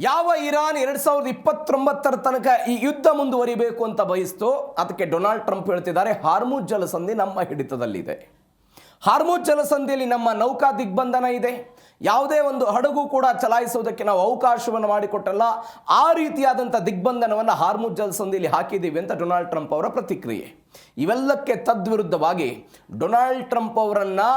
ಯಾವ ಇರಾನ್ 2029 ತನಕ ಈ ಯುದ್ಧ ಮುಂದುವರಿಬೇಕು ಅಂತ ಬಯಸ್ತೋ ಅದಕ್ಕೆ ಡೊನಾಲ್ಡ್ ಟ್ರಂಪ್ ಹೇಳ್ತಿದ್ದಾರೆ ಹಾರ್ಮುಜ್ ಜಲಸಂಧಿ ನಮ್ಮ ಹಿಡಿತದಲ್ಲಿದೆ. ಹಾರ್ಮುಜ್ ಜಲಸಂಧಿಯಲ್ಲಿ ನಮ್ಮ ನೌಕಾ ದಿಗ್ಬಂಧನ ಇದೆ. ಯಾವುದೇ ಒಂದು ಹಡಗು ಕೂಡ ಚಲಾಯಿಸೋದಕ್ಕೆ ನಾವು ಅವಕಾಶವನ್ನು ಮಾಡಿಕೊಟ್ಟಲ್ಲ. ಆ ರೀತಿಯಾದಂಥ ದಿಗ್ಬಂಧನವನ್ನು ಹಾರ್ಮುಜ್ ಜಲಸಂಧಿಯಲ್ಲಿ ಹಾಕಿದ್ದೀವಿ ಅಂತ ಡೊನಾಲ್ಡ್ ಟ್ರಂಪ್ ಅವರ ಪ್ರತಿಕ್ರಿಯೆ. ಇವೆಲ್ಲಕ್ಕೆ ತದ್ವಿರುದ್ಧವಾಗಿ ಡೊನಾಲ್ಡ್ ಟ್ರಂಪ್ ಅವರನ್ನು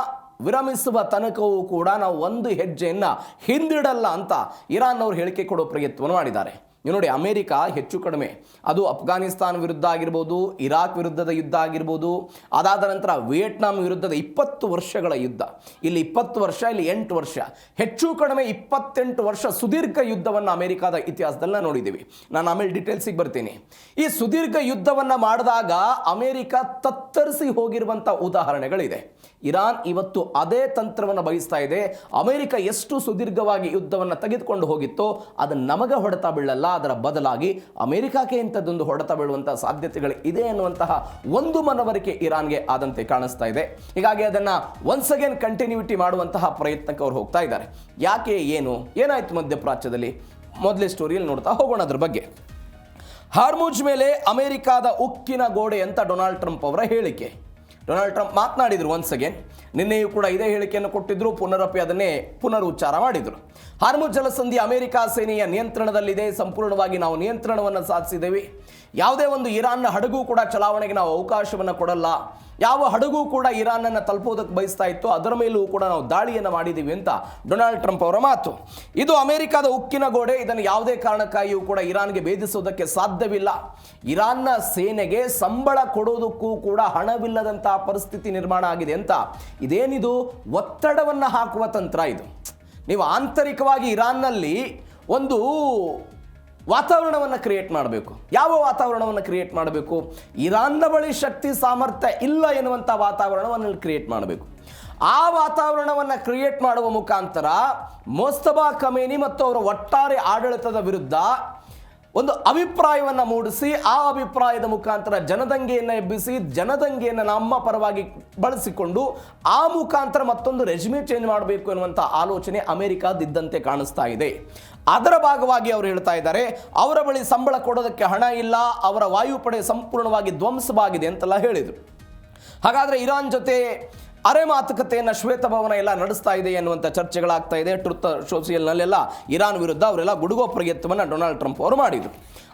ವಿರಮಿಸುವ ತನಕವೂ ಕೂಡ ನಾವು ಒಂದು ಹೆಜ್ಜೆಯನ್ನು ಹಿಂದಿಡಲ್ಲ ಅಂತ ಇರಾನ್ ಅವರು ಹೇಳಿಕೆ ಕೊಡೋ ಪ್ರಯತ್ನವನ್ನು ಮಾಡಿದ್ದಾರೆ. ನೋಡಿ, ಅಮೆರಿಕ ಹೆಚ್ಚು ಕಡಿಮೆ ಅದು ಅಫ್ಘಾನಿಸ್ತಾನ ವಿರುದ್ಧ ಆಗಿರ್ಬೋದು, ಇರಾಕ್ ವಿರುದ್ಧದ ಯುದ್ಧ ಆಗಿರ್ಬೋದು, ಅದಾದ ನಂತರ ವಿಯೆಟ್ನಾಂ ವಿರುದ್ಧದ 20 ವರ್ಷಗಳ ಯುದ್ಧ, ಇಲ್ಲಿ 20 ವರ್ಷ, ಇಲ್ಲಿ 8 ವರ್ಷ, ಹೆಚ್ಚು ಕಡಿಮೆ 28 ವರ್ಷ ಸುದೀರ್ಘ ಯುದ್ಧವನ್ನು ಅಮೆರಿಕದ ಇತಿಹಾಸದಲ್ಲಿ ನೋಡಿದ್ದೀವಿ. ನಾನು ಆಮೇಲೆ ಡೀಟೇಲ್ಸಿಗೆ ಬರ್ತೀನಿ. ಈ ಸುದೀರ್ಘ ಯುದ್ಧವನ್ನು ಮಾಡಿದಾಗ ಅಮೆರಿಕ ತತ್ತರಿಸಿ ಹೋಗಿರುವಂಥ ಉದಾಹರಣೆಗಳಿದೆ. ಇರಾನ್ ಇವತ್ತು ಅದೇ ತಂತ್ರವನ್ನು ಬಯಸ್ತಾ ಇದೆ. ಅಮೆರಿಕ ಎಷ್ಟು ಸುದೀರ್ಘವಾಗಿ ಯುದ್ಧವನ್ನು ತೆಗೆದುಕೊಂಡು ಹೋಗಿತ್ತೋ ಅದು ನಮಗೆ ಹೊಡೆತ ಬೀಳಲ್ಲ, ಅದರ ಬದಲಾಗಿ ಅಮೆರಿಕಕ್ಕೆ ಇಂಥದ್ದೊಂದು ಹೊಡೆತ ಬೀಳುವಂಥ ಸಾಧ್ಯತೆಗಳು ಇದೆ ಎನ್ನುವಂತಹ ಒಂದು ಮನವರಿಕೆ ಇರಾನ್ಗೆ ಆದಂತೆ ಕಾಣಿಸ್ತಾ ಇದೆ. ಹೀಗಾಗಿ ಅದನ್ನು ಒನ್ಸ್ ಅಗೇನ್ ಕಂಟಿನ್ಯೂಟಿ ಮಾಡುವಂತಹ ಪ್ರಯತ್ನಕ್ಕೆ ಅವರು ಹೋಗ್ತಾ ಇದ್ದಾರೆ. ಯಾಕೆ, ಏನಾಯ್ತು ಮಧ್ಯಪ್ರಾಚ್ಯದಲ್ಲಿ? ಮೊದಲೇ ಸ್ಟೋರಿಯಲ್ಲಿ ನೋಡ್ತಾ ಹೋಗೋಣ ಅದ್ರ ಬಗ್ಗೆ. ಹಾರ್ಮುಜ್ ಮೇಲೆ ಅಮೆರಿಕಾದ ಉಕ್ಕಿನ ಗೋಡೆ ಅಂತ ಡೊನಾಲ್ಡ್ ಟ್ರಂಪ್ ಅವರ ಹೇಳಿಕೆ. ಡೊನಾಲ್ಡ್ ಟ್ರಂಪ್ ಮಾತನಾಡಿದರು ಒನ್ಸ್ ಅಗೇನ್. ನಿನ್ನೆಯೂ ಕೂಡ ಇದೇ ಹೇಳಿಕೆಯನ್ನು ಕೊಟ್ಟಿದ್ದರು, ಪುನರಪಿ ಅದನ್ನೇ ಪುನರುಚ್ಚಾರ ಮಾಡಿದರು. ಹಾರ್ಮುಜ್ ಜಲಸಂಧಿ ಅಮೆರಿಕ ಸೇನೆಯ ನಿಯಂತ್ರಣದಲ್ಲಿದೆ, ಸಂಪೂರ್ಣವಾಗಿ ನಾವು ನಿಯಂತ್ರಣವನ್ನು ಸಾಧಿಸಿದ್ದೇವೆ. ಯಾವುದೇ ಒಂದು ಇರಾನ್ನ ಹಡಗು ಕೂಡ ಚಲಾವಣೆಗೆ ನಾವು ಅವಕಾಶವನ್ನು ಕೊಡಲ್ಲ. ಯಾವ ಹಡಗು ಕೂಡ ಇರಾನನ್ನು ತಲುಪೋದಕ್ಕೆ ಬಯಸ್ತಾ ಇತ್ತು ಅದರ ಮೇಲೂ ಕೂಡ ನಾವು ದಾಳಿಯನ್ನು ಮಾಡಿದ್ದೀವಿ ಅಂತ ಡೊನಾಲ್ಡ್ ಟ್ರಂಪ್ ಅವರ ಮಾತು. ಇದು ಅಮೆರಿಕದ ಉಕ್ಕಿನ ಗೋಡೆ, ಇದನ್ನು ಯಾವುದೇ ಕಾರಣಕ್ಕಾಗಿಯೂ ಕೂಡ ಇರಾನ್ಗೆ ಭೇದಿಸೋದಕ್ಕೆ ಸಾಧ್ಯವಿಲ್ಲ. ಇರಾನ್ನ ಸೇನೆಗೆ ಸಂಬಳ ಕೊಡೋದಕ್ಕೂ ಕೂಡ ಹಣವಿಲ್ಲದಂತಹ ಪರಿಸ್ಥಿತಿ ನಿರ್ಮಾಣ ಆಗಿದೆ ಅಂತ. ಇದೇನಿದು ಒತ್ತಡವನ್ನು ಹಾಕುವ ತಂತ್ರ ಇದು. ನೀವು ಆಂತರಿಕವಾಗಿ ಇರಾನ್ನಲ್ಲಿ ಒಂದು ವಾತಾವರಣವನ್ನು ಕ್ರಿಯೇಟ್ ಮಾಡಬೇಕು. ಯಾವ ವಾತಾವರಣವನ್ನು ಕ್ರಿಯೇಟ್ ಮಾಡಬೇಕು? ಇರಾನ್ನ ಬಳಿ ಶಕ್ತಿ ಸಾಮರ್ಥ್ಯ ಇಲ್ಲ ಎನ್ನುವಂಥ ವಾತಾವರಣವನ್ನು ಕ್ರಿಯೇಟ್ ಮಾಡಬೇಕು. ಆ ವಾತಾವರಣವನ್ನು ಕ್ರಿಯೇಟ್ ಮಾಡುವ ಮುಖಾಂತರ ಮೊಸ್ತಫಾ ಖಮೇನಿ ಮತ್ತು ಅವರ ಒಟ್ಟಾರೆ ಆಡಳಿತದ ವಿರುದ್ಧ ಒಂದು ಅಭಿಪ್ರಾಯವನ್ನು ಮೂಡಿಸಿ, ಆ ಅಭಿಪ್ರಾಯದ ಮುಖಾಂತರ ಜನದಂಗೆಯನ್ನು ಎಬ್ಬಿಸಿ, ಜನದಂಗೆಯನ್ನು ನಮ್ಮ ಪರವಾಗಿ ಬಳಸಿಕೊಂಡು ಆ ಮುಖಾಂತರ ಮತ್ತೊಂದು ರೆಜ್ಯೂಮೆ ಚೇಂಜ್ ಮಾಡಬೇಕು ಎನ್ನುವಂಥ ಆಲೋಚನೆ ಅಮೆರಿಕದಿದ್ದಂತೆ ಕಾಣಿಸ್ತಾ ಇದೆ. ಅದರ ಭಾಗವಾಗಿ ಅವರು ಹೇಳ್ತಾ ಇದ್ದಾರೆ, ಅವರ ಬಳಿ ಸಂಬಳ ಕೊಡೋದಕ್ಕೆ ಹಣ ಇಲ್ಲ, ಅವರ ವಾಯುಪಡೆ ಸಂಪೂರ್ಣವಾಗಿ ಧ್ವಂಸವಾಗಿದೆ ಅಂತೆಲ್ಲ ಹೇಳಿದರು. ಹಾಗಾದರೆ ಇರಾನ್ ಜೊತೆ ಅರೆ ಮಾತುಕತೆಯನ್ನು ಶ್ವೇತಭವನ ಎಲ್ಲ ನಡೆಸ್ತಾ ಇದೆ ಎನ್ನುವಂಥ ಚರ್ಚೆಗಳಾಗ್ತಾ ಇದೆ. ಟ್ರುತ್ ಸೋಷಿಯಲ್ನಲ್ಲೆಲ್ಲ ಇರಾನ್ ವಿರುದ್ಧ ಅವರೆಲ್ಲ ಗುಡುಗೋ ಪ್ರಯತ್ನವನ್ನು ಡೊನಾಲ್ಡ್ ಟ್ರಂಪ್ ಅವರು ಮಾಡಿದರು.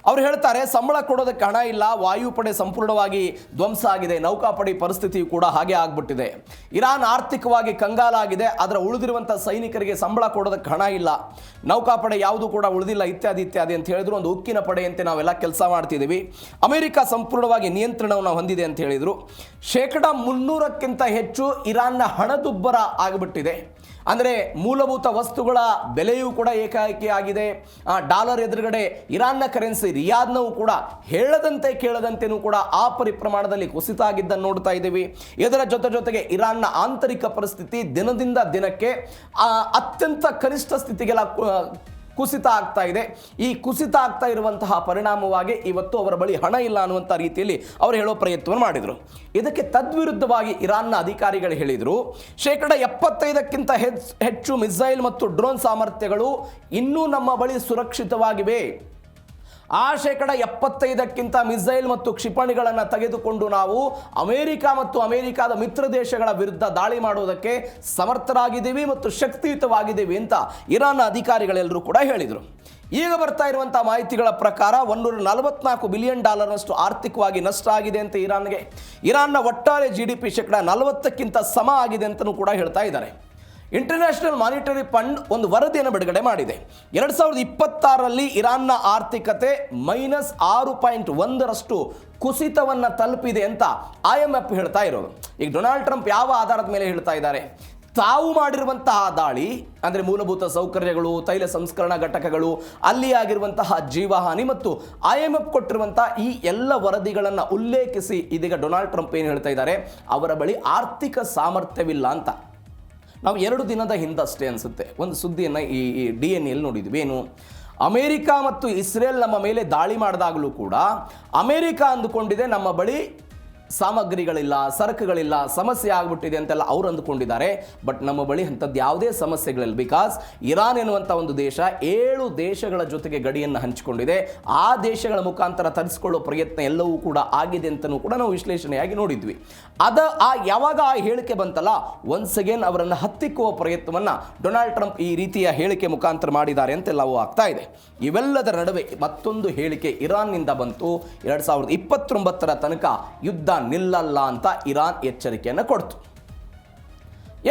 ಅವರು ಹೇಳ್ತಾರೆ, ಸಂಬಳ ಕೊಡೋದಕ್ಕೆ ಹಣ ಇಲ್ಲ, ವಾಯುಪಡೆ ಸಂಪೂರ್ಣವಾಗಿ ಧ್ವಂಸ ಆಗಿದೆ, ನೌಕಾಪಡೆ ಪರಿಸ್ಥಿತಿಯು ಕೂಡ ಹಾಗೆ ಆಗ್ಬಿಟ್ಟಿದೆ, ಇರಾನ್ ಆರ್ಥಿಕವಾಗಿ ಕಂಗಾಲಾಗಿದೆ, ಅದರ ಉಳಿದಿರುವಂಥ ಸೈನಿಕರಿಗೆ ಸಂಬಳ ಕೊಡೋದಕ್ಕೆ ಹಣ ಇಲ್ಲ, ನೌಕಾಪಡೆ ಯಾವುದೂ ಕೂಡ ಉಳಿದಿಲ್ಲ, ಇತ್ಯಾದಿ ಇತ್ಯಾದಿ ಅಂತ ಹೇಳಿದ್ರು. ಒಂದು ಉಕ್ಕಿನ ಪಡೆಯಂತೆ ನಾವೆಲ್ಲ ಕೆಲಸ ಮಾಡ್ತಿದ್ದೀವಿ, ಅಮೆರಿಕ ಸಂಪೂರ್ಣವಾಗಿ ನಿಯಂತ್ರಣವನ್ನು ಹೊಂದಿದೆ ಅಂತ ಹೇಳಿದರು. 300ಕ್ಕಿಂತ ಹೆಚ್ಚು ಇರಾನ್ನ ಹಣದುಬ್ಬರ ಆಗಿಬಿಟ್ಟಿದೆ. ಅಂದರೆ ಮೂಲಭೂತ ವಸ್ತುಗಳ ಬೆಲೆಯೂ ಕೂಡ ಏಕಾಏಕಿ ಆಗಿದೆ. ಡಾಲರ್ ಎದುರುಗಡೆ ಇರಾನ್ನ ಕರೆನ್ಸಿ ರಿಯಾದ್ನೂ ಕೂಡ ಹೇಳದಂತೆ ಕೇಳದಂತೆಯೂ ಕೂಡ ಆ ಪರಿಪ್ರಮಾಣದಲ್ಲಿ ಕುಸಿತ ಆಗಿದ್ದನ್ನು ನೋಡ್ತಾ ಇದ್ದೀವಿ. ಇದರ ಜೊತೆಗೆ ಇರಾನ್ನ ಆಂತರಿಕ ಪರಿಸ್ಥಿತಿ ದಿನದಿಂದ ದಿನಕ್ಕೆ ಅತ್ಯಂತ ಕನಿಷ್ಠ ಸ್ಥಿತಿಗೆಲ್ಲ ಕುಸಿತ ಆಗ್ತಾ ಇದೆ. ಈ ಕುಸಿತ ಆಗ್ತಾ ಇರುವಂತಹ ಪರಿಣಾಮವಾಗಿ ಇವತ್ತು ಅವರ ಬಳಿ ಹಣ ಇಲ್ಲ ಅನ್ನುವಂಥ ರೀತಿಯಲ್ಲಿ ಅವರು ಹೇಳೋ ಪ್ರಯತ್ನವನ್ನು ಮಾಡಿದರು. ಇದಕ್ಕೆ ತದ್ವಿರುದ್ಧವಾಗಿ ಇರಾನ್ನ ಅಧಿಕಾರಿಗಳು ಹೇಳಿದರು, 75ಕ್ಕಿಂತ ಹೆಚ್ಚು ಮಿಸೈಲ್ ಮತ್ತು ಡ್ರೋನ್ ಸಾಮರ್ಥ್ಯಗಳು ಇನ್ನೂ ನಮ್ಮ ಬಳಿ ಸುರಕ್ಷಿತವಾಗಿವೆ. ಆ 75ಕ್ಕಿಂತ ಮಿಸೈಲ್ ಮತ್ತು ಕ್ಷಿಪಣಿಗಳನ್ನು ತೆಗೆದುಕೊಂಡು ನಾವು ಅಮೆರಿಕ ಮತ್ತು ಅಮೆರಿಕದ ಮಿತ್ರ ದೇಶಗಳ ವಿರುದ್ಧ ದಾಳಿ ಮಾಡುವುದಕ್ಕೆ ಸಮರ್ಥರಾಗಿದ್ದೀವಿ ಮತ್ತು ಶಕ್ತಿಯುತವಾಗಿದ್ದೀವಿ ಅಂತ ಇರಾನ್ನ ಅಧಿಕಾರಿಗಳೆಲ್ಲರೂ ಕೂಡ ಹೇಳಿದರು. ಈಗ ಬರ್ತಾ ಇರುವಂಥ ಮಾಹಿತಿಗಳ ಪ್ರಕಾರ $144 ಬಿಲಿಯನ್ ಆರ್ಥಿಕವಾಗಿ ನಷ್ಟ ಆಗಿದೆ ಅಂತ ಇರಾನ್ನ ಒಟ್ಟಾರೆ GDP 40%ಕ್ಕಿಂತ ಸಮ ಆಗಿದೆ ಅಂತಲೂ ಕೂಡ ಹೇಳ್ತಾ ಇದ್ದಾರೆ. ಇಂಟರ್ನ್ಯಾಷನಲ್ ಮಾನಿಟರಿ ಫಂಡ್ ಒಂದು ವರದಿಯನ್ನು ಬಿಡುಗಡೆ ಮಾಡಿದೆ. 2026ರಲ್ಲಿ ಇರಾನ್ನ ಆರ್ಥಿಕತೆ -6.1% ಕುಸಿತವನ್ನು ತಲುಪಿದೆ ಅಂತ IMF ಹೇಳ್ತಾ ಇರೋದು. ಈಗ ಡೊನಾಲ್ಡ್ ಟ್ರಂಪ್ ಯಾವ ಆಧಾರದ ಮೇಲೆ ಹೇಳ್ತಾ ಇದ್ದಾರೆ? ತಾವು ಮಾಡಿರುವಂತಹ ದಾಳಿ ಅಂದರೆ ಮೂಲಭೂತ ಸೌಕರ್ಯಗಳು, ತೈಲ ಸಂಸ್ಕರಣಾ ಘಟಕಗಳು, ಅಲ್ಲಿ ಆಗಿರುವಂತಹ ಜೀವಹಾನಿ ಮತ್ತು IMF ಕೊಟ್ಟಿರುವಂತಹ ಈ ಎಲ್ಲ ವರದಿಗಳನ್ನು ಉಲ್ಲೇಖಿಸಿ ಇದೀಗ ಡೊನಾಲ್ಡ್ ಟ್ರಂಪ್ ಏನು ಹೇಳ್ತಾ ಇದ್ದಾರೆ? ಅವರ ಬಳಿ ಆರ್ಥಿಕ ಸಾಮರ್ಥ್ಯವಿಲ್ಲ ಅಂತ. ನಾವು 2 ದಿನದ ಹಿಂದಷ್ಟೇ ಅನಿಸುತ್ತೆ ಒಂದು ಸುದ್ದಿಯನ್ನು ಈ DNA ನೋಡಿದ್ವಿ. ಏನು? ಅಮೆರಿಕ ಮತ್ತು ಇಸ್ರೇಲ್ ನಮ್ಮ ಮೇಲೆ ದಾಳಿ ಮಾಡಿದಾಗಲೂ ಕೂಡ ಅಮೆರಿಕ ಅಂದುಕೊಂಡಿದೆ ನಮ್ಮ ಬಳಿ ಸಾಮಗ್ರಿಗಳಿಲ್ಲ, ಸರಕುಗಳಿಲ್ಲ, ಸಮಸ್ಯೆ ಆಗ್ಬಿಟ್ಟಿದೆ ಅಂತೆಲ್ಲ ಅವ್ರು ಅಂದುಕೊಂಡಿದ್ದಾರೆ. ಬಟ್ ನಮ್ಮ ಬಳಿ ಅಂಥದ್ದು ಯಾವುದೇ ಸಮಸ್ಯೆಗಳಿಲ್ಲ. ಬಿಕಾಸ್ ಇರಾನ್ ಎನ್ನುವಂಥ ಒಂದು ದೇಶ 7 ದೇಶಗಳ ಜೊತೆಗೆ ಗಡಿಯನ್ನು ಹಂಚಿಕೊಂಡಿದೆ. ಆ ದೇಶಗಳ ಮುಖಾಂತರ ತರಿಸಿಕೊಳ್ಳೋ ಪ್ರಯತ್ನ ಎಲ್ಲವೂ ಕೂಡ ಆಗಿದೆ ಅಂತಲೂ ಕೂಡ ನಾವು ವಿಶ್ಲೇಷಣೆಯಾಗಿ ನೋಡಿದ್ವಿ. ಯಾವಾಗ ಆ ಹೇಳಿಕೆ ಬಂತಲ್ಲ, ಒನ್ಸ್ ಅಗೇನ್ ಅವರನ್ನು ಹತ್ತಿಕ್ಕುವ ಪ್ರಯತ್ನವನ್ನು ಡೊನಾಲ್ಡ್ ಟ್ರಂಪ್ ಈ ರೀತಿಯ ಹೇಳಿಕೆ ಮುಖಾಂತರ ಮಾಡಿದ್ದಾರೆ ಅಂತೆಲ್ಲವೂ ಆಗ್ತಾ ಇದೆ. ಇವೆಲ್ಲದರ ನಡುವೆ ಮತ್ತೊಂದು ಹೇಳಿಕೆ ಇರಾನ್ನಿಂದ ಬಂತು. 2029 ತನಕ ಯುದ್ಧ ನಿಲ್ಲಲ್ಲ ಅಂತ ಇರಾನ್ ಎಚ್ಚರಿಕೆಯನ್ನು ಕೊಡ್ತು.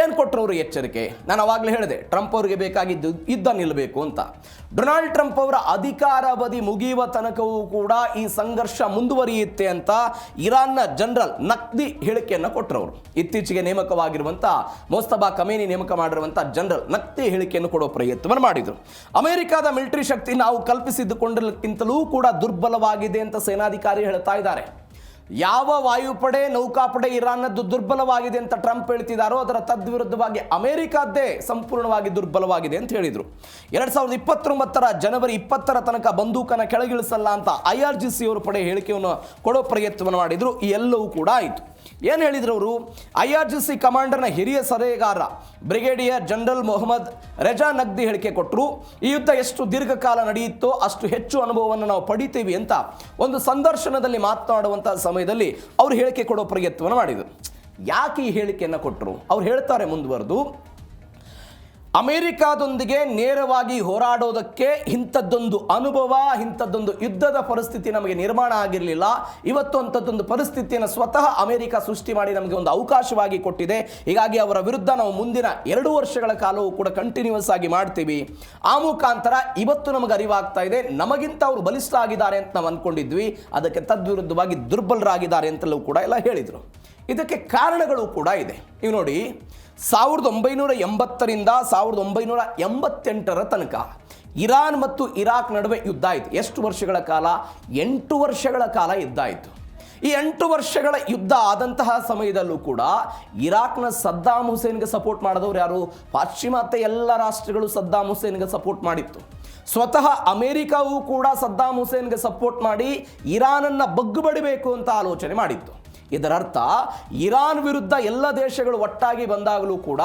ಏನು ಕೊಟ್ಟರು ಅವರು ಎಚ್ಚರಿಕೆ? ನಾನು ಅವಾಗಲೇ ಹೇಳಿದೆ, ಟ್ರಂಪ್ ಅವರಿಗೆ ಬೇಕಾಗಿದ್ದು ಯುದ್ಧ ನಿಲ್ಲಬೇಕು ಅಂತ. ಡೊನಾಲ್ಡ್ ಟ್ರಂಪ್ ಅವರ ಅಧಿಕಾರಾವಧಿ ಮುಗಿಯುವ ತನಕವೂ ಕೂಡ ಈ ಸಂಘರ್ಷ ಮುಂದುವರಿಯುತ್ತೆ ಅಂತ ಇರಾನ್ನ ಜನರಲ್ ನಕ್ದಿ ಹೇಳಿಕೆಯನ್ನು ಕೊಟ್ಟರವರು. ಇತ್ತೀಚೆಗೆ ನೇಮಕವಾಗಿರುವಂಥ ಮೋಸ್ತಬಾ ಖಮೇನಿ ನೇಮಕ ಮಾಡಿರುವಂಥ ಜನರಲ್ ನಕ್ದಿ ಹೇಳಿಕೆಯನ್ನು ಕೊಡುವ ಪ್ರಯತ್ನವನ್ನು ಮಾಡಿದರು. ಅಮೆರಿಕದ ಮಿಲಿಟರಿ ಶಕ್ತಿ ನಾವು ಕಲ್ಪಿಸಿದ್ದುಕೊಂಡಕ್ಕಿಂತಲೂ ಕೂಡ ದುರ್ಬಲವಾಗಿದೆ ಅಂತ ಸೇನಾಧಿಕಾರಿ ಹೇಳ್ತಾ ಇದ್ದಾರೆ. ಯಾವ ವಾಯುಪಡೆ ನೌಕಾಪಡೆ ಇರಾನ್ನದ್ದು ದುರ್ಬಲವಾಗಿದೆ ಅಂತ ಟ್ರಂಪ್ ಹೇಳ್ತಿದ್ದಾರೋ ಅದರ ತದ್ವಿರುದ್ಧವಾಗಿ ಅಮೆರಿಕದ್ದೇ ಸಂಪೂರ್ಣವಾಗಿ ದುರ್ಬಲವಾಗಿದೆ ಅಂತ ಹೇಳಿದರು. 2029 ಜನವರಿ 20 ತನಕ ಬಂದೂಕನ್ನು ಕೆಳಗಿಳಿಸಲ್ಲ ಅಂತ IRGC ಅವರು ಪಡೆ ಹೇಳಿಕೆಯನ್ನು ಕೊಡೋ ಪ್ರಯತ್ನವನ್ನು ಮಾಡಿದರು. ಈ ಎಲ್ಲವೂ ಕೂಡ ಆಯಿತು. ಏನು ಹೇಳಿದ್ರು ಅವರು? IRGC ಕಮಾಂಡರ್ನ ಹಿರಿಯ ಸಲಹೆಗಾರ ಬ್ರಿಗೇಡಿಯರ್ ಜನರಲ್ ಮೊಹಮ್ಮದ್ ರೆಜಾ ನಗ್ದಿ ಹೇಳಿಕೆ ಕೊಟ್ಟರು. ಈ ಯುದ್ಧ ಎಷ್ಟು ದೀರ್ಘಕಾಲ ನಡೆಯುತ್ತೋ ಅಷ್ಟು ಹೆಚ್ಚು ಅನುಭವವನ್ನು ನಾವು ಪಡಿತೀವಿ ಅಂತ ಒಂದು ಸಂದರ್ಶನದಲ್ಲಿ ಮಾತನಾಡುವಂಥ ಸಮಯದಲ್ಲಿ ಅವರು ಹೇಳಿಕೆ ಕೊಡೋ ಪ್ರಯತ್ನವನ್ನು ಮಾಡಿದರು. ಯಾಕೆ ಈ ಹೇಳಿಕೆಯನ್ನು ಕೊಟ್ಟರು? ಅವ್ರು ಹೇಳ್ತಾರೆ ಮುಂದುವರೆದು, ಅಮೆರಿಕಾದೊಂದಿಗೆ ನೇರವಾಗಿ ಹೋರಾಡೋದಕ್ಕೆ ಇಂಥದ್ದೊಂದು ಅನುಭವ, ಇಂಥದ್ದೊಂದು ಯುದ್ಧದ ಪರಿಸ್ಥಿತಿ ನಮಗೆ ನಿರ್ಮಾಣ ಆಗಿರಲಿಲ್ಲ. ಇವತ್ತು ಅಂಥದ್ದೊಂದು ಪರಿಸ್ಥಿತಿಯನ್ನು ಸ್ವತಃ ಅಮೆರಿಕ ಸೃಷ್ಟಿ ಮಾಡಿ ನಮಗೆ ಒಂದು ಅವಕಾಶವಾಗಿ ಕೊಟ್ಟಿದೆ. ಹೀಗಾಗಿ ಅವರ ವಿರುದ್ಧ ನಾವು ಮುಂದಿನ 2 ವರ್ಷಗಳ ಕಾಲವೂ ಕೂಡ ಕಂಟಿನ್ಯೂಸ್ ಆಗಿ ಮಾಡ್ತೀವಿ. ಆ ಮುಖಾಂತರ ಇವತ್ತು ನಮಗೆ ಅರಿವಾಗ್ತಾ ಇದೆ, ನಮಗಿಂತ ಅವರು ಬಲಿಷ್ಠ ಆಗಿದ್ದಾರೆ ಅಂತ ನಾವು ಅಂದ್ಕೊಂಡಿದ್ವಿ, ಅದಕ್ಕೆ ತದ್ವಿರುದ್ಧವಾಗಿ ದುರ್ಬಲರಾಗಿದ್ದಾರೆ ಅಂತಲೂ ಕೂಡ ಎಲ್ಲ ಹೇಳಿದರು. ಇದಕ್ಕೆ ಕಾರಣಗಳು ಕೂಡ ಇದೆ. ಇವು ನೋಡಿ, 1980ರಿಂದ 1988 ತನಕ ಇರಾನ್ ಮತ್ತು ಇರಾಕ್ ನಡುವೆ ಯುದ್ಧ ಆಯಿತು. ಎಷ್ಟು ವರ್ಷಗಳ ಕಾಲ? 8 ವರ್ಷಗಳ ಕಾಲ ಯುದ್ಧ ಆಯಿತು. ಈ 8 ವರ್ಷಗಳ ಯುದ್ಧ ಆದಂತಹ ಸಮಯದಲ್ಲೂ ಕೂಡ ಇರಾಕ್ನ ಸದ್ದಾಮ್ ಹುಸೇನ್ಗೆ ಸಪೋರ್ಟ್ ಮಾಡಿದವರು ಯಾರು? ಪಾಶ್ಚಿಮಾತ್ಯ ಎಲ್ಲ ರಾಷ್ಟ್ರಗಳು ಸದ್ದಾಮ್ ಹುಸೇನ್ಗೆ ಸಪೋರ್ಟ್ ಮಾಡಿತ್ತು. ಸ್ವತಃ ಅಮೆರಿಕವೂ ಕೂಡ ಸದ್ದಾಮ್ ಹುಸೇನ್ಗೆ ಸಪೋರ್ಟ್ ಮಾಡಿ ಇರಾನನ್ನು ಬಗ್ಗುಬಡಿಬೇಕು ಅಂತ ಆಲೋಚನೆ ಮಾಡಿತ್ತು. ಇದರರ್ಥ ಇರಾನ್ ವಿರುದ್ಧ ಎಲ್ಲ ದೇಶಗಳು ಒಟ್ಟಾಗಿ ಬಂದಾಗಲೂ ಕೂಡ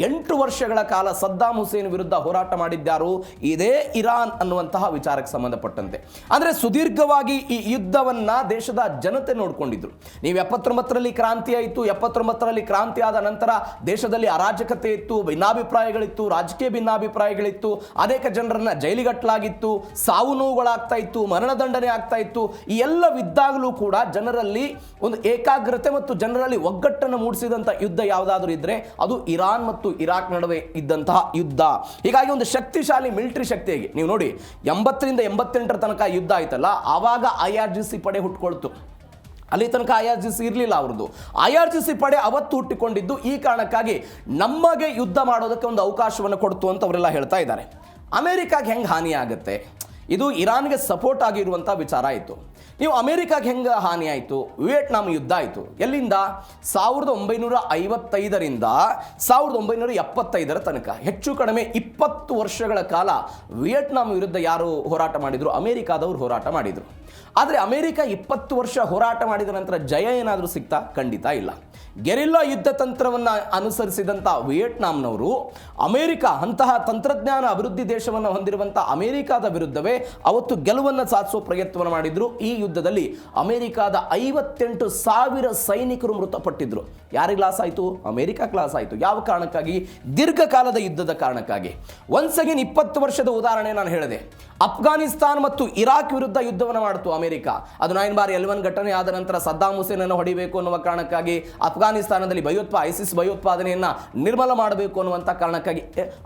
8 ವರ್ಷಗಳ ಕಾಲ ಸದ್ದಾಮ್ ಹುಸೇನ್ ವಿರುದ್ಧ ಹೋರಾಟ ಮಾಡಿದ್ದಾರು ಇದೇ ಇರಾನ್ ಅನ್ನುವಂತಹ ವಿಚಾರಕ್ಕೆ ಸಂಬಂಧಪಟ್ಟಂತೆ. ಅಂದರೆ ಸುದೀರ್ಘವಾಗಿ ಈ ಯುದ್ಧವನ್ನು ದೇಶದ ಜನತೆ ನೋಡಿಕೊಂಡಿದ್ರು. ನೀವು 79ರಲ್ಲಿ ಕ್ರಾಂತಿ ಆಯಿತು. 79ರಲ್ಲಿ ಕ್ರಾಂತಿ ಆದ ನಂತರ ದೇಶದಲ್ಲಿ ಅರಾಜಕತೆ ಇತ್ತು, ಭಿನ್ನಾಭಿಪ್ರಾಯಗಳಿತ್ತು, ರಾಜಕೀಯ ಭಿನ್ನಾಭಿಪ್ರಾಯಗಳಿತ್ತು, ಅನೇಕ ಜನರನ್ನ ಜೈಲಿಗಟ್ಟಲಾಗಿತ್ತು, ಸಾವು ನೋವುಗಳಾಗ್ತಾ ಇತ್ತು, ಮರಣದಂಡನೆ ಆಗ್ತಾ ಇತ್ತು. ಈ ಎಲ್ಲವಿದ್ದಾಗಲೂ ಕೂಡ ಜನರಲ್ಲಿ ಒಂದು ಏಕಾಗ್ರತೆ ಮತ್ತು ಜನರಲ್ಲಿ ಒಗ್ಗಟ್ಟನ್ನು ಮೂಡಿಸಿದಂಥ ಯುದ್ಧ ಯಾವುದಾದ್ರೂ ಇದ್ದರೆ ಅದು ಇರಾನ್ ಮತ್ತು ಇರಾಕ್ ನಡುವೆ ಇದ್ದಂತಹ ಯುದ್ಧ. ಹೀಗಾಗಿ ಒಂದು ಶಕ್ತಿಶಾಲಿ ಮಿಲಿಟರಿ ಶಕ್ತಿಯಾಗಿ ನೀವು ನೋಡಿ, 80ರಿಂದ 88 ತನಕ ಯುದ್ಧ ಆಯ್ತಲ್ಲ, ಆವಾಗ IRGC ಪಡೆ ಹುಟ್ಕೊಳ್ತು. ಅಲ್ಲಿ ತನಕ IRGC ಇರಲಿಲ್ಲ ಅವ್ರದ್ದು. IRGC ಪಡೆ ಅವತ್ತು ಹುಟ್ಟಿಕೊಂಡಿದ್ದು ಈ ಕಾರಣಕ್ಕಾಗಿ ನಮಗೆ ಯುದ್ಧ ಮಾಡೋದಕ್ಕೆ ಒಂದು ಅವಕಾಶವನ್ನು ಕೊಡ್ತು ಅಂತ ಅವರೆಲ್ಲ ಹೇಳ್ತಾ ಇದ್ದಾರೆ. ಅಮೆರಿಕಾಗೆ ಹೆಂಗೆ ಹಾನಿ ಆಗುತ್ತೆ? ಇದು ಇರಾನ್ಗೆ ಸಪೋರ್ಟ್ ಆಗಿರುವಂಥ ವಿಚಾರ ಆಯಿತು. ನೀವು ಅಮೆರಿಕಾಗೆ ಹೆಂಗೆ ಹಾನಿ ಆಯಿತು? ವಿಯೆಟ್ನಾಂ ಯುದ್ಧ ಆಯಿತು. ಎಲ್ಲಿಂದ? 1955ರಿಂದ 1975 ತನಕ ಹೆಚ್ಚು ಕಡಿಮೆ 20 ವರ್ಷಗಳ ಕಾಲ ವಿಯೆಟ್ನಾಂ ವಿರುದ್ಧ ಯಾರು ಹೋರಾಟ ಮಾಡಿದರು? ಅಮೆರಿಕಾದವರು ಹೋರಾಟ ಮಾಡಿದರು. ಆದರೆ ಅಮೆರಿಕ 20 ವರ್ಷ ಹೋರಾಟ ಮಾಡಿದ ನಂತರ ಜಯ ಏನಾದರೂ ಸಿಗ್ತಾ? ಖಂಡಿತ ಇಲ್ಲ. ಗೆರಿಲ್ಲಾ ಯುದ್ಧ ತಂತ್ರವನ್ನು ಅನುಸರಿಸಿದಂಥ ವಿಯೆಟ್ನಾಂನವರು ಅಮೆರಿಕ ಅಂತಹ ತಂತ್ರಜ್ಞಾನ ಅಭಿವೃದ್ಧಿ ದೇಶವನ್ನು ಹೊಂದಿರುವಂಥ ಅಮೆರಿಕಾದ ವಿರುದ್ಧವೇ ಅವತ್ತು ಗೆಲುವನ್ನು ಸಾಧಿಸುವ ಪ್ರಯತ್ನವನ್ನು ಮಾಡಿದ್ರು. ಈ ಯುದ್ಧದಲ್ಲಿ ಅಮೆರಿಕಾದ 58,000 ಸೈನಿಕರು ಮೃತಪಟ್ಟಿದ್ರು. ಯಾರಿಗೆ ಲಾಸ್ ಆಯಿತು? ಅಮೆರಿಕಕ್ಕೆ ಲಾಸ್ ಆಯಿತು. ಯಾವ ಕಾರಣಕ್ಕಾಗಿ? ದೀರ್ಘಕಾಲದ ಯುದ್ಧದ ಕಾರಣಕ್ಕಾಗಿ. ಒನ್ಸ್ ಅಗೇನ್ 20 ವರ್ಷದ ಉದಾಹರಣೆ ನಾನು ಹೇಳಿದೆ. ಅಫ್ಘಾನಿಸ್ತಾನ್ ಮತ್ತು ಇರಾಕ್ ವಿರುದ್ಧ ಯುದ್ಧವನ್ನು ಮಾಡಿತು ಅಮೆರಿಕ. ಅದು 9/11 ಘಟನೆ ಆದ ನಂತರ ಸದ್ದಾಮ್ ಹುಸೇನನ್ನು ಹೊಡಿಬೇಕು ಅನ್ನುವ ಕಾರಣಕ್ಕಾಗಿ, ಅಫ್ಘಾನಿಸ್ತಾನದಲ್ಲಿ ಐಸಿಸ್ ಭಯೋತ್ಪಾದನೆಯನ್ನು ನಿರ್ಮಲ ಮಾಡಬೇಕು ಅನ್ನುವಂಥ ಕಾರಣಕ್ಕಾಗಿ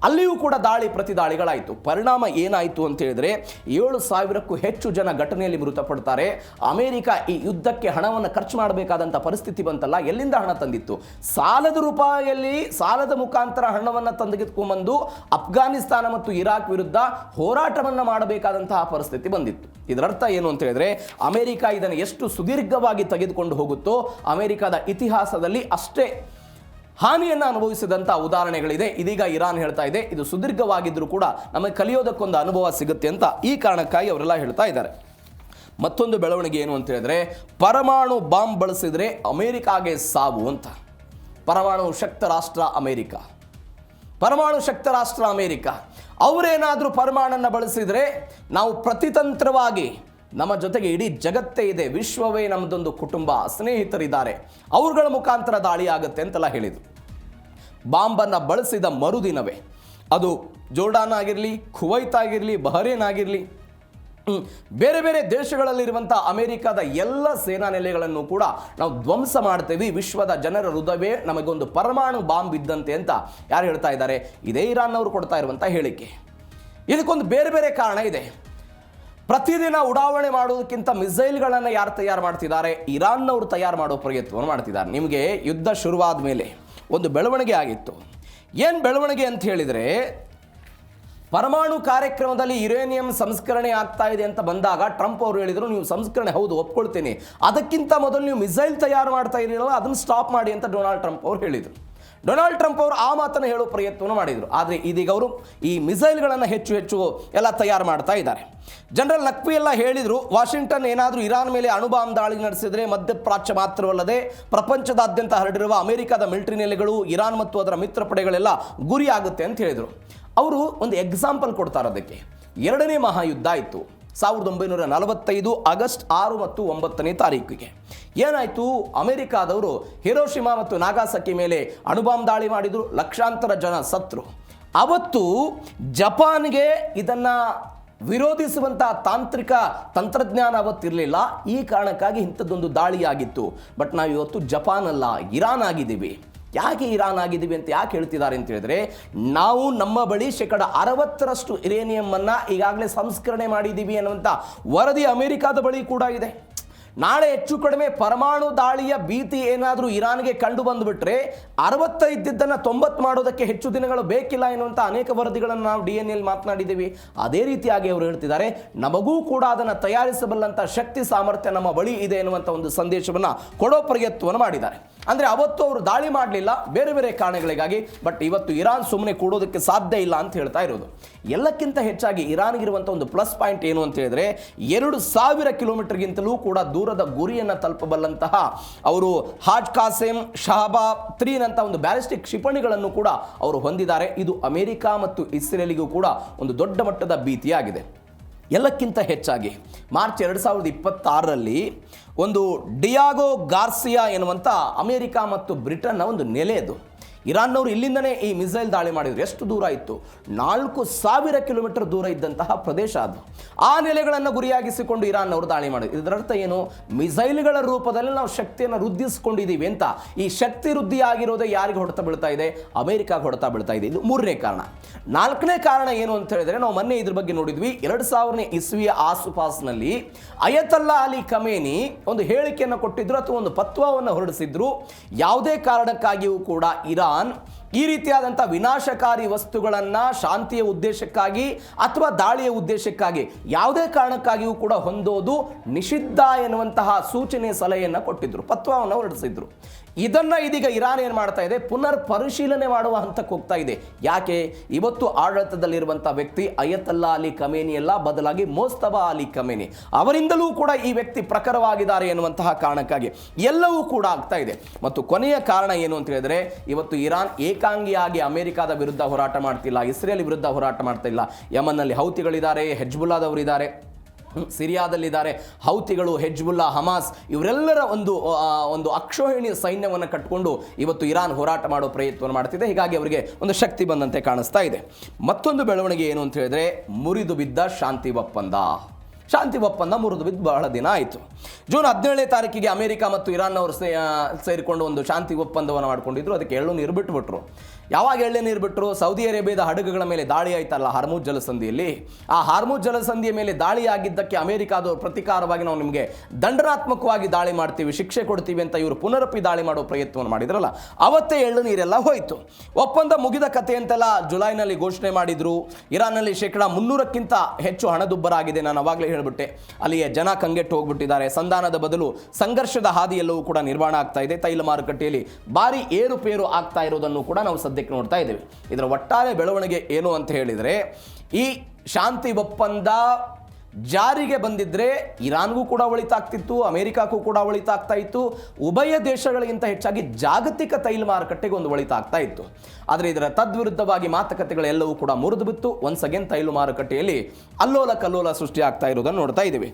ಅಲ್ಲಿಯೂ ಕೂಡ ದಾಳಿ ಪ್ರತಿ ದಾಳಿಗಳಾಯಿತು. ಪರಿಣಾಮ ಏನಾಯಿತು ಅಂತ ಹೇಳಿದ್ರೆ 7,000ಕ್ಕೂ ಹೆಚ್ಚು ಜನ ಘಟನೆಯಲ್ಲಿ ಮೃತಪಡ್ತಾರೆ. ಅಮೆರಿಕ ಈ ಯುದ್ಧಕ್ಕೆ ಹಣವನ್ನು ಖರ್ಚು ಮಾಡಬೇಕಾದಂಥ ಪರಿಸ್ಥಿತಿ ಬಂತಲ್ಲ, ಎಲ್ಲಿಂದ ಹಣ ತಂದಿತ್ತು? ಸಾಲದ ರೂಪಾಯಲ್ಲಿ ಸಾಲದ ಮುಖಾಂತರ ಹಣವನ್ನು ತಂದುಕೊಂಡ್ಬಂದು ಅಫ್ಘಾನಿಸ್ತಾನ ಮತ್ತು ಇರಾಕ್ ವಿರುದ್ಧ ಹೋರಾಟವನ್ನು ಮಾಡಬೇಕಾದಂತಹ ಪರಿಸ್ಥಿತಿ ಬಂದಿತ್ತು. ಇದರರ್ಥ ಏನು ಅಂತ ಹೇಳಿದ್ರೆ, ಅಮೆರಿಕ ಇದನ್ನು ಎಷ್ಟು ಸುದೀರ್ಘವಾಗಿ ತೆಗೆದುಕೊಂಡು ಹೋಗುತ್ತೋ ಅಮೆರಿಕದ ಇತಿಹಾಸದಲ್ಲಿ ಅಷ್ಟೇ ಹಾನಿಯನ್ನು ಅನುಭವಿಸಿದಂಥ ಉದಾಹರಣೆಗಳಿದೆ. ಇದೀಗ ಇರಾನ್ ಹೇಳ್ತಾ ಇದೆ, ಇದು ಸುದೀರ್ಘವಾಗಿದ್ದರೂ ಕೂಡ ನಮಗೆ ಕಲಿಯೋದಕ್ಕೊಂದು ಅನುಭವ ಸಿಗುತ್ತೆ ಅಂತ ಈ ಕಾರಣಕ್ಕಾಗಿ ಅವರೆಲ್ಲ ಹೇಳ್ತಾ ಇದ್ದಾರೆ. ಮತ್ತೊಂದು ಬೆಳವಣಿಗೆ ಏನು ಅಂತ ಹೇಳಿದ್ರೆ, ಪರಮಾಣು ಬಾಂಬ್ ಬಳಸಿದರೆ ಅಮೆರಿಕಾಗೆ ಸಾವು ಅಂತ. ಪರಮಾಣು ಶಕ್ತ ರಾಷ್ಟ್ರ ಅಮೆರಿಕ, ಪರಮಾಣು ಶಕ್ತ ರಾಷ್ಟ್ರ ಅಮೆರಿಕ ಅವರೇನಾದರೂ ಪರಮಾಣನ್ನು ಬಳಸಿದರೆ ನಾವು ಪ್ರತಿತಂತ್ರವಾಗಿ, ನಮ್ಮ ಜೊತೆಗೆ ಇಡೀ ಜಗತ್ತೇ ಇದೆ, ವಿಶ್ವವೇ ನಮ್ಮದೊಂದು ಕುಟುಂಬ, ಸ್ನೇಹಿತರಿದ್ದಾರೆ, ಅವ್ರಗಳ ಮುಖಾಂತರ ದಾಳಿ ಆಗುತ್ತೆ ಅಂತೆಲ್ಲ ಹೇಳಿದರು. ಬಾಂಬನ್ನು ಬಳಸಿದ ಮರುದಿನವೇ ಅದು ಜೋರ್ಡಾನ್ ಆಗಿರಲಿ, ಕುವೈತ್ ಆಗಿರಲಿ, ಬಹರೇನ್ ಆಗಿರಲಿ, ಬೇರೆ ಬೇರೆ ದೇಶಗಳಲ್ಲಿರುವಂಥ ಅಮೆರಿಕದ ಎಲ್ಲ ಸೇನಾ ನೆಲೆಗಳನ್ನು ಕೂಡ ನಾವು ಧ್ವಂಸ ಮಾಡ್ತೇವೆ, ವಿಶ್ವದ ಜನರ ಹೃದಯವೇ ನಮಗೊಂದು ಪರಮಾಣು ಬಾಂಬ್ ಇದ್ದಂತೆ ಅಂತ ಯಾರು ಹೇಳ್ತಾ ಇದ್ದಾರೆ? ಇದೇ ಇರಾನ್ನವರು ಕೊಡ್ತಾ ಇರುವಂಥ ಹೇಳಿಕೆ. ಇದಕ್ಕೊಂದು ಬೇರೆ ಬೇರೆ ಕಾರಣ ಇದೆ. ಪ್ರತಿದಿನ ಉಡಾವಣೆ ಮಾಡೋದಕ್ಕಿಂತ ಮಿಸೈಲ್ಗಳನ್ನು ಯಾರು ತಯಾರು ಮಾಡ್ತಿದ್ದಾರೆ? ಇರಾನ್ನವರು ತಯಾರು ಮಾಡೋ ಪ್ರಯತ್ನವನ್ನು ಮಾಡ್ತಿದ್ದಾರೆ. ನಿಮಗೆ ಯುದ್ಧ ಶುರುವಾದ ಮೇಲೆ ಒಂದು ಬೆಳವಣಿಗೆ ಆಗಿತ್ತು. ಏನು ಬೆಳವಣಿಗೆ ಅಂತ ಹೇಳಿದರೆ, ಪರಮಾಣು ಕಾರ್ಯಕ್ರಮದಲ್ಲಿ ಯುರೇನಿಯಂ ಸಂಸ್ಕರಣೆ ಆಗ್ತಾ ಇದೆ ಅಂತ ಬಂದಾಗ ಟ್ರಂಪ್ ಅವರು ಹೇಳಿದರು, ನೀವು ಸಂಸ್ಕರಣೆ ಹೌದು ಒಪ್ಕೊಳ್ತೀನಿ, ಅದಕ್ಕಿಂತ ಮೊದಲು ನೀವು ಮಿಸೈಲ್ ತಯಾರು ಮಾಡ್ತಾ ಇರಲಿಲ್ಲ, ಅದನ್ನು ಸ್ಟಾಪ್ ಮಾಡಿ ಅಂತ ಡೊನಾಲ್ಡ್ ಟ್ರಂಪ್ ಅವರು ಹೇಳಿದರು. ಡೊನಾಲ್ಡ್ ಟ್ರಂಪ್ ಅವರು ಆ ಮಾತನ್ನು ಹೇಳೋ ಪ್ರಯತ್ನವನ್ನು ಮಾಡಿದರು. ಆದರೆ ಇದೀಗ ಅವರು ಈ ಮಿಸೈಲ್ಗಳನ್ನು ಹೆಚ್ಚು ಹೆಚ್ಚು ಎಲ್ಲ ತಯಾರು ಮಾಡ್ತಾ ಇದ್ದಾರೆ. ಜನರಲ್ ನಕ್ವಿ ಎಲ್ಲ ಹೇಳಿದರು, ವಾಷಿಂಗ್ಟನ್ ಏನಾದರೂ ಇರಾನ್ ಮೇಲೆ ಅಣುಬಾಂಬ್ ದಾಳಿ ನಡೆಸಿದರೆ ಮಧ್ಯಪ್ರಾಚ್ಯ ಮಾತ್ರವಲ್ಲದೆ ಪ್ರಪಂಚದಾದ್ಯಂತ ಹರಡಿರುವ ಅಮೆರಿಕದ ಮಿಲಿಟರಿ ನೆಲೆಗಳು, ಇರಾನ್ ಮತ್ತು ಅದರ ಮಿತ್ರ ಪಡೆಗಳೆಲ್ಲ ಗುರಿಯಾಗುತ್ತೆ ಅಂತ ಹೇಳಿದರು. ಅವರು ಒಂದು ಎಕ್ಸಾಂಪಲ್ ಕೊಡ್ತಾರೆ ಅದಕ್ಕೆ. ಎರಡನೇ ಮಹಾಯುದ್ಧ ಆಯಿತು 1945 ಆಗಸ್ಟ್ 6 ಮತ್ತು 9ನೇ ತಾರೀಕಿಗೆ. ಏನಾಯಿತು? ಅಮೆರಿಕಾದವರು ಹಿರೋಶಿಮಾ ಮತ್ತು ನಾಗಾಸಕಿ ಮೇಲೆ ಅಣುಬಾಂಬ್ ದಾಳಿ ಮಾಡಿದರು, ಲಕ್ಷಾಂತರ ಜನ ಸತ್ರು. ಅವತ್ತು ಜಪಾನ್ಗೆ ಇದನ್ನು ವಿರೋಧಿಸುವಂಥ ತಾಂತ್ರಿಕ ತಂತ್ರಜ್ಞಾನ ಅವತ್ತಿರಲಿಲ್ಲ. ಈ ಕಾರಣಕ್ಕಾಗಿ ಇಂಥದ್ದೊಂದು ದಾಳಿಯಾಗಿತ್ತು. ಬಟ್ ನಾವು ಇವತ್ತು ಜಪಾನ್ ಅಲ್ಲ, ಇರಾನ್ ಆಗಿದ್ದೀವಿ. ಯಾಕೆ ಇರಾನ್ ಆಗಿದ್ದೀವಿ ಅಂತ ಯಾಕೆ ಹೇಳ್ತಿದ್ದಾರೆ ಅಂತ ಹೇಳಿದ್ರೆ, ನಾವು ನಮ್ಮ ಬಳಿ 60% ಯುರೇನಿಯಂ ಈಗಾಗಲೇ ಸಂಸ್ಕರಣೆ ಮಾಡಿದ್ದೀವಿ ಅನ್ನುವಂಥ ವರದಿ ಅಮೆರಿಕಾದ ಬಳಿ ಕೂಡ ಇದೆ. ನಾಳೆ ಹೆಚ್ಚು ಕಡಿಮೆ ಪರಮಾಣು ದಾಳಿಯ ಭೀತಿ ಏನಾದರೂ ಇರಾನ್ಗೆ ಕಂಡು ಬಂದುಬಿಟ್ರೆ 65 ಇದ್ದಿದ್ದನ್ನು 90 ಮಾಡೋದಕ್ಕೆ ಹೆಚ್ಚು ದಿನಗಳು ಬೇಕಿಲ್ಲ ಎನ್ನುವಂಥ ಅನೇಕ ವರದಿಗಳನ್ನು ನಾವು DNA ಮಾತನಾಡಿದ್ದೀವಿ. ಅದೇ ರೀತಿಯಾಗಿ ಅವರು ಹೇಳ್ತಿದ್ದಾರೆ, ನಮಗೂ ಕೂಡ ಅದನ್ನು ತಯಾರಿಸಬಲ್ಲಂಥ ಶಕ್ತಿ ಸಾಮರ್ಥ್ಯ ನಮ್ಮ ಬಳಿ ಇದೆ ಎನ್ನುವಂಥ ಒಂದು ಸಂದೇಶವನ್ನು ಕೊಡೋ ಪ್ರಯತ್ನವನ್ನು ಮಾಡಿದ್ದಾರೆ. ಅಂದರೆ ಅವತ್ತು ಅವರು ದಾಳಿ ಮಾಡಲಿಲ್ಲ ಬೇರೆ ಬೇರೆ ಕಾರಣಗಳಿಗಾಗಿ, ಬಟ್ ಇವತ್ತು ಇರಾನ್ ಸುಮ್ಮನೆ ಕೂಡೋದಕ್ಕೆ ಸಾಧ್ಯ ಇಲ್ಲ ಅಂತ ಹೇಳ್ತಾ ಇರೋದು. ಎಲ್ಲಕ್ಕಿಂತ ಹೆಚ್ಚಾಗಿ ಇರಾನ್ಗಿರುವಂಥ ಒಂದು ಪ್ಲಸ್ ಪಾಯಿಂಟ್ ಏನು ಅಂತ ಹೇಳಿದ್ರೆ, 2000 ಕಿಲೋಮೀಟರ್ಗಿಂತಲೂ ಕೂಡ ದೂರದ ಗುರಿಯನ್ನು ತಲುಪಬಲ್ಲಂತಹ ಅವರು ಹಾಜ್ ಕಾಸೆಮ್ ಶಹಬಾಬ್ 3 ನಂತ ಒಂದು ಬ್ಯಾಲಿಸ್ಟಿಕ್ ಕ್ಷಿಪಣಿಗಳನ್ನು ಕೂಡ ಅವರು ಹೊಂದಿದ್ದಾರೆ. ಇದು ಅಮೆರಿಕ ಮತ್ತು ಇಸ್ರೇಲಿಗೂ ಕೂಡ ಒಂದು ದೊಡ್ಡ ಮಟ್ಟದ ಭೀತಿಯಾಗಿದೆ. ಎಲ್ಲಕ್ಕಿಂತ ಹೆಚ್ಚಾಗಿ ಮಾರ್ಚ್ 2026ರಲ್ಲಿ ಒಂದು ಡಿಯಾಗೋ ಗಾರ್ಸಿಯಾ ಎನ್ನುವಂಥ ಅಮೆರಿಕ ಮತ್ತು ಬ್ರಿಟನ್ನ ಒಂದು ನೆಲೆ ಅದು. ಇರಾನ್ನವರು ಇಲ್ಲಿಂದನೇ ಈ ಮಿಸೈಲ್ ದಾಳಿ ಮಾಡಿದರು. ಎಷ್ಟು ದೂರ ಇತ್ತು? 4000 ಕಿಲೋಮೀಟರ್ ದೂರ ಇದ್ದಂತಹ ಪ್ರದೇಶ ಅದು. ಆ ನೆಲೆಗಳನ್ನು ಗುರಿಯಾಗಿಸಿಕೊಂಡು ಇರಾನ್ನವರು ದಾಳಿ ಮಾಡಿದ್ರು. ಇದರರ್ಥ ಏನು? ಮಿಸೈಲ್ಗಳ ರೂಪದಲ್ಲಿ ನಾವು ಶಕ್ತಿಯನ್ನು ವೃದ್ಧಿಸಿಕೊಂಡಿದ್ದೀವಿ ಅಂತ. ಈ ಶಕ್ತಿ ವೃದ್ಧಿ ಆಗಿರೋದೇ ಯಾರಿಗೆ ಹೊಡೆತ ಬೀಳ್ತಾ ಇದೆ? ಅಮೆರಿಕಾಗೆ ಹೊಡೆತ ಬೀಳ್ತಾ ಇದೆ. ಇದು 3ನೇ ಕಾರಣ. 4ನೇ ಕಾರಣ ಏನು ಅಂತ ಹೇಳಿದ್ರೆ, ನಾವು ಮೊನ್ನೆ ಇದ್ರ ಬಗ್ಗೆ ನೋಡಿದ್ವಿ. 2000ನೇ ಇಸ್ವಿಯ ಆಸುಪಾಸಿನಲ್ಲಿ ಅಯತಲ್ಲಾ ಅಲಿ ಖಮೇನಿ ಒಂದು ಹೇಳಿಕೆಯನ್ನು ಕೊಟ್ಟಿದ್ರು ಅಥವಾ ಒಂದು ಫತ್ವಾವನ್ನು ಹೊರಡಿಸಿದ್ರು. ಯಾವುದೇ ಕಾರಣಕ್ಕಾಗಿಯೂ ಕೂಡ ಇರಾನ್ ಈ ರೀತಿಯಾದಂಥ ವಿನಾಶಕಾರಿ ವಸ್ತುಗಳನ್ನು ಶಾಂತಿಯ ಉದ್ದೇಶಕ್ಕಾಗಿ ಅಥವಾ ದಾಳಿಯ ಉದ್ದೇಶಕ್ಕಾಗಿ ಯಾವುದೇ ಕಾರಣಕ್ಕಾಗಿಯೂ ಕೂಡ ಹೊಂದೋದು ನಿಷಿದ್ಧ ಎನ್ನುವಂತಹ ಸೂಚನೆ ಸಲಹೆಯನ್ನು ಕೊಟ್ಟಿದ್ರು, ಫತ್ವಾವನ್ನು ಹೊರಡಿಸಿದ್ರು. ಇದನ್ನು ಇದೀಗ ಇರಾನ್ ಏನು ಮಾಡ್ತಾ ಇದೆ? ಪುನರ್ ಪರಿಶೀಲನೆ ಮಾಡುವ ಹಂತಕ್ಕೆ ಹೋಗ್ತಾ ಇದೆ. ಯಾಕೆ? ಇವತ್ತು ಆಡಳಿತದಲ್ಲಿರುವಂಥ ವ್ಯಕ್ತಿ ಅಯತಲ್ಲಾ ಅಲಿ ಖಮೇನಿ ಅಲ್ಲ, ಬದಲಾಗಿ ಮೋಸ್ತಫಾ ಅಲಿ ಖಮೇನಿ ಅವರಿಂದಲೂ ಕೂಡ ಈ ವ್ಯಕ್ತಿ ಪ್ರಖರವಾಗಿದ್ದಾರೆ ಎನ್ನುವಂತಹ ಕಾರಣಕ್ಕಾಗಿ ಎಲ್ಲವೂ ಕೂಡ ಆಗ್ತಾ ಇದೆ. ಮತ್ತು ಕೊನೆಯ ಕಾರಣ ಏನು ಅಂತ ಹೇಳಿದ್ರೆ, ಇವತ್ತು ಇರಾನ್ ಏಕಾಂಗಿಯಾಗಿ ಅಮೆರಿಕದ ವಿರುದ್ಧ ಹೋರಾಟ ಮಾಡ್ತಿಲ್ಲ, ಇಸ್ರೇಲ್ ವಿರುದ್ಧ ಹೋರಾಟ ಮಾಡ್ತಾ ಇಲ್ಲ. ಯಮನ್ನಲ್ಲಿ ಹೌತಿಗಳಿದ್ದಾರೆ, ಹೆಜ್ಬುಲ್ಲಾದವರಿದ್ದಾರೆ, ಸಿರಿಯಾದಲ್ಲಿದ್ದಾರೆ, ಹೌತಿಗಳು, ಹೆಜ್ಬುಲ್ಲಾ, ಹಮಾಸ್ ಇವರೆಲ್ಲರ ಒಂದು ಅಕ್ಷೋಹಿಣಿ ಸೈನ್ಯವನ್ನು ಕಟ್ಟಿಕೊಂಡು ಇವತ್ತು ಇರಾನ್ ಹೋರಾಟ ಮಾಡೋ ಪ್ರಯತ್ನವನ್ನು ಮಾಡ್ತಿದೆ. ಹೀಗಾಗಿ ಅವರಿಗೆ ಒಂದು ಶಕ್ತಿ ಬಂದಂತೆ ಕಾಣಿಸ್ತಾ ಇದೆ. ಮತ್ತೊಂದು ಬೆಳವಣಿಗೆ ಏನು ಅಂತ ಹೇಳಿದ್ರೆ, ಮುರಿದು ಬಿದ್ದ ಶಾಂತಿ ಒಪ್ಪಂದ ಮುರಿದು ಬಿದ್ದು ಬಹಳ ದಿನ ಆಯಿತು. ಜೂನ್ 17ನೇ ತಾರೀಕಿಗೆ ಅಮೆರಿಕ ಮತ್ತು ಇರಾನ್ ಅವರು ಸೇರಿಕೊಂಡು ಒಂದು ಶಾಂತಿ ಒಪ್ಪಂದವನ್ನು ಮಾಡ್ಕೊಂಡಿದ್ರು. ಅದಕ್ಕೆ ಎಳ್ಳು ನೀರು ಬಿಟ್ಟುಬಿಟ್ರು. ಯಾವಾಗ ಎಳ್ಳೆ ನೀರು ಬಿಟ್ಟರು? ಸೌದಿ ಅರೇಬಿಯಾದ ಹಡಗುಗಳ ಮೇಲೆ ದಾಳಿ ಆಯ್ತಲ್ಲ ಹಾರ್ಮುಜ್ ಜಲಸಂಧಿಯಲ್ಲಿ. ಆ ಹಾರ್ಮುಜ್ ಜಲಸಂಧಿಯ ಮೇಲೆ ದಾಳಿ ಆಗಿದ್ದಕ್ಕೆ ಅಮೆರಿಕಾದವರು ಪ್ರತಿಕಾರವಾಗಿ ನಾವು ನಿಮಗೆ ದಂಡನಾತ್ಮಕವಾಗಿ ದಾಳಿ ಮಾಡ್ತೀವಿ, ಶಿಕ್ಷೆ ಕೊಡ್ತೀವಿ ಅಂತ ಇವರು ಪುನರಪಿ ದಾಳಿ ಮಾಡೋ ಪ್ರಯತ್ನವನ್ನು ಮಾಡಿದ್ರಲ್ಲ, ಅವತ್ತೇ ಎಳ್ಳು ನೀರೆಲ್ಲ ಹೋಯಿತು. ಒಪ್ಪಂದ ಮುಗಿದ ಕಥೆ ಅಂತೆಲ್ಲ ಜುಲೈನಲ್ಲಿ ಘೋಷಣೆ ಮಾಡಿದ್ರು. ಇರಾನ್ನಲ್ಲಿ 300ಕ್ಕಿಂತ ಹೆಚ್ಚು ಹಣದುಬ್ಬರಾಗಿದೆ. ನಾನು ಅವಾಗಲೇ ಹೇಳಿಬಿಟ್ಟೆ, ಅಲ್ಲಿಯ ಜನ ಕಂಗೆಟ್ಟು ಹೋಗ್ಬಿಟ್ಟಿದ್ದಾರೆ. ಸಂಧಾನದ ಬದಲು ಸಂಘರ್ಷದ ಹಾದಿಯೆಲ್ಲವೂ ಕೂಡ ನಿರ್ಮಾಣ ಆಗ್ತಾ ಇದೆ. ತೈಲ ಮಾರುಕಟ್ಟೆಯಲ್ಲಿ ಭಾರಿ ಏರುಪೇರು ಆಗ್ತಾ ಇರೋದನ್ನು ಕೂಡ ನಾವು ಸದ್ಯಕ್ಕೆ ನೋಡ್ತಾ ಇದ್ದೇವೆ. ಇದರ ಒಟ್ಟಾರೆ ಬೆಳವಣಿಗೆ ಏನು ಅಂತ ಹೇಳಿದರೆ, ಈ ಶಾಂತಿ ಒಪ್ಪಂದ ಜಾರಿಗೆ ಬಂದಿದ್ರೆ ಇರಾನ್ಗೂ ಕೂಡ ಒಳಿತಾಗ್ತಿತ್ತು, ಅಮೆರಿಕಕ್ಕೂ ಕೂಡ ಒಳಿತಾಗ್ತಾ ಇತ್ತು, ಉಭಯ ದೇಶಗಳಿಗಿಂತ ಹೆಚ್ಚಾಗಿ ಜಾಗತಿಕ ತೈಲ ಮಾರುಕಟ್ಟೆಗೆ ಒಂದು ಒಳಿತಾಗ್ತಾ ಇತ್ತು. ಆದರೆ ಇದರ ತದ್ವಿರುದ್ಧವಾಗಿ ಮಾತುಕತೆಗಳೆಲ್ಲವೂ ಕೂಡ ಮುರಿದು ಬಿತ್ತು. ಒನ್ಸ್ ಅಗೇನ್ ತೈಲ ಮಾರುಕಟ್ಟೆಯಲ್ಲಿ ಅಲ್ಲೋಲ ಕಲ್ಲೋಲ ಸೃಷ್ಟಿ ಆಗ್ತಾ ಇರೋದನ್ನು ನೋಡ್ತಾ ಇದ್ದೀವಿ.